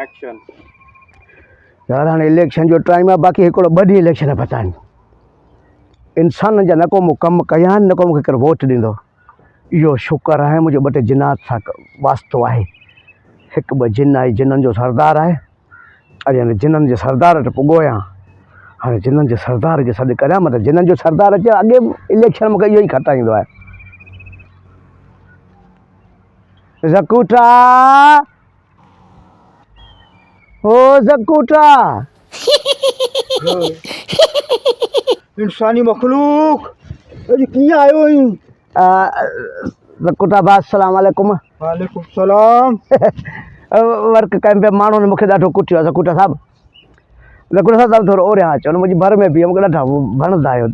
Action यार हाणे election जो टाइम आहे बाक़ी हिकिड़ो 2 ॾींहं इलेक्शन पता आहिनि इंसान जा न को मूं कमु कया आहिनि न को मूंखे केरु वोट ॾींदो इहो शुक्र आहे मुंहिंजो 2 टे जिनात सां वास्तो आहे हिकु 2 जिन आहे जिननि जो सरदार आहे अॼु हाणे जिननि जे सरदार वटि पुॻो आहियां हाणे जिननि जे सरदार खे सॾु करियां मतिलबु जिननि जो सरदार अचे अॻे इलेक्शन मूंखे इहो ई खटाईंदो आहे ज़कूटा ओ ज़कूटा इंसानी मखलूक अॼु कीअं आयो आहीं? ज़कूटा भाउ अस्सलाम वालेकुम वालेकुम सलाम वर्क कयमि पिया माण्हुनि मूंखे ॾाढो कुटियो आहे ज़कूटा साहिबु थोरो ओरियां अचो न मुंहिंजी भर में बि मूंखे ॾाढा वणंदा आहियो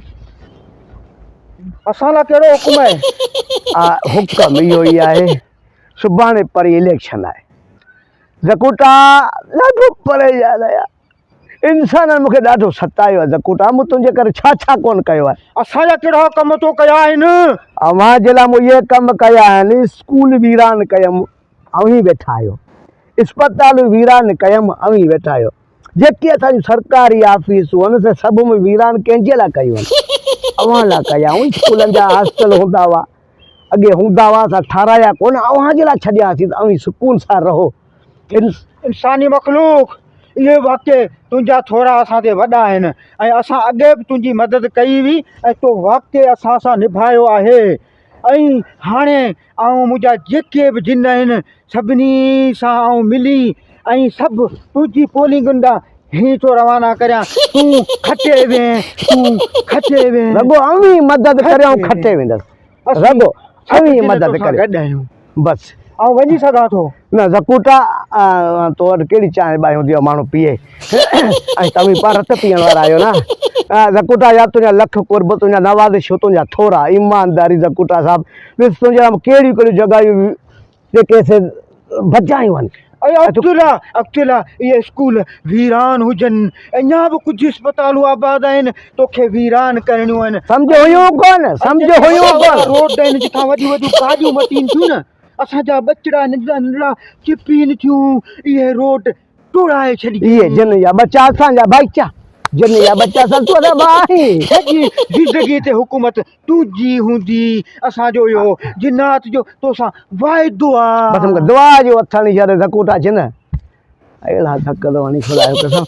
असां लाइ कहिड़ो हुकुम आहे? हुकम इहो ई आहे सुभाणे परी इलेक्शन आहे ज़कूटा ॾाढो परेशान आहियां इंसाननि मूंखे ॾाढो सतायो आहे ज़कूटा मूं तुंहिंजे करे छा छा कोन कयो आहे असांजा कहिड़ा कम तो कया आहिनि? अवां जे लाइ मूं इहे कम कया आहिनि स्कूल वीरान कयमि ऐं ई वेठा आहियो अस्पताल वीरान कयमि ऐं ई वेठा आहियो जेके असांजी सरकारी ऑफिसूं आहिनि से सभु में वीरान कंहिंजे लाइ कयूं आहिनि अवां लाइ कया ऐं स्कूलनि जा हॉस्टल हूंदा हुआ अॻे हूंदा हुआ असां ठाराया कोन अव्हां जे लाइ छॾियासीं त ऐं सुकून सां रहो इंसानी मखलूक इहे वाक़े तुंहिंजा थोरा असां ते वॾा आहिनि ऐं असां अॻे बि तुंहिंजी मदद कई हुई ऐं तो वाक़े असां सां निभायो आहे ऐं हाणे ऐं मुंहिंजा जेके बि जिन आहिनि सभिनी सां ऐं मिली ऐं सभु तुंहिंजी पोलिंग हीअं थो रवाना करियां तूं खटे वे रगो अवी मदद करियो खटे वेंदसि रगो अवी मदद करे गॾु आहियूं बसि ऐं वञी सघां थो न ज़कूटा तो वटि कहिड़ी चांहि ॿाहि हूंदी आहे माण्हू पीए ऐं तव्हीं पाण रत पीअण वारा आहियो न ज़कूटा या तुंहिंजा लख कुर्ब तुंहिंजा नवाज़िश तुंहिंजा थोरा ईमानदारी ज़कूटा साहिबु ॾिस तुंहिंजे लाइ कहिड़ियूं कहिड़ियूं जॻहियूं जेके से बचायूं आहिनि अब्दुल्ला इहे स्कूल वीरान हुजनि अञा बि कुझु अस्पतालूं आबाद आहिनि तोखे वीरान करणियूं आहिनि सम्झो हुयूं कोन रोड आहिनि जिथां वॾियूं वॾियूं गाॾियूं मटीनि थियूं न असांजा बचड़ा नंढड़ा नंढड़ा चिपीनि थियूं इहे रोड टोड़ाए छॾी इहे जिन या बच्चा असांजा बच्चा जिन या बच्चा सॼी ज़िंदगी ते हुकूमत तुंहिंजी हूंदी असांजो इहो जिन्नात जो तोसां वाइदो आहे बसि मूंखे दुआ जो हथ हणी छॾे ज़कूटा जिन अहिड़ा धक थो हणी खुलायो कसम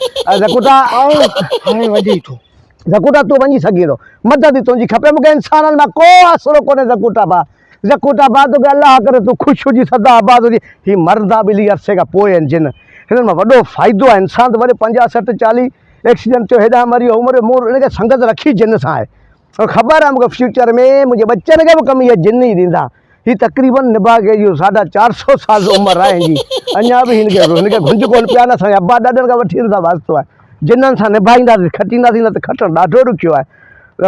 ज़कूटा हाणे वञे थो ज़कूटा तूं वञी सघीं थो मदद ई तुंहिंजी खपे मूंखे इंसाननि मां को आसिरो कोन्हे ज़कूटा भाउ तोखे अलाह करे तूं ख़ुशि हुजी सदा आबाद हुजी हीअ मर्दा ॿिली अरसे खां पोइ आहिनि जिन हिननि मां वॾो फ़ाइदो आहे इंसान त वरी 50 60 40 एक्सीडेंट थियो हेॾां मरी वियो उमिरि मूं हिनखे संगत रखी जिन सां आहे और ख़बर आहे मूंखे फ्यूचर में मुंहिंजे बच्चनि खे बि कमु इहे जिन ई ॾींदा हीअ तक़रीबन निभा खे इहो 450 साल उमिरि आहे हिनजी अञा बि हिनखे घुंज कोन पिया न असांजे अब्बा ॾाॾनि खां वठी हिन सां वास्तो आहे जिननि सां निभाईंदासीं खटींदासीं न त खटणु ॾाढो ॾुखियो आहे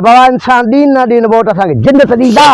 बाबा इंसान ॾींहुं न ॾींहुं वोट असांखे जिन त ॾींदा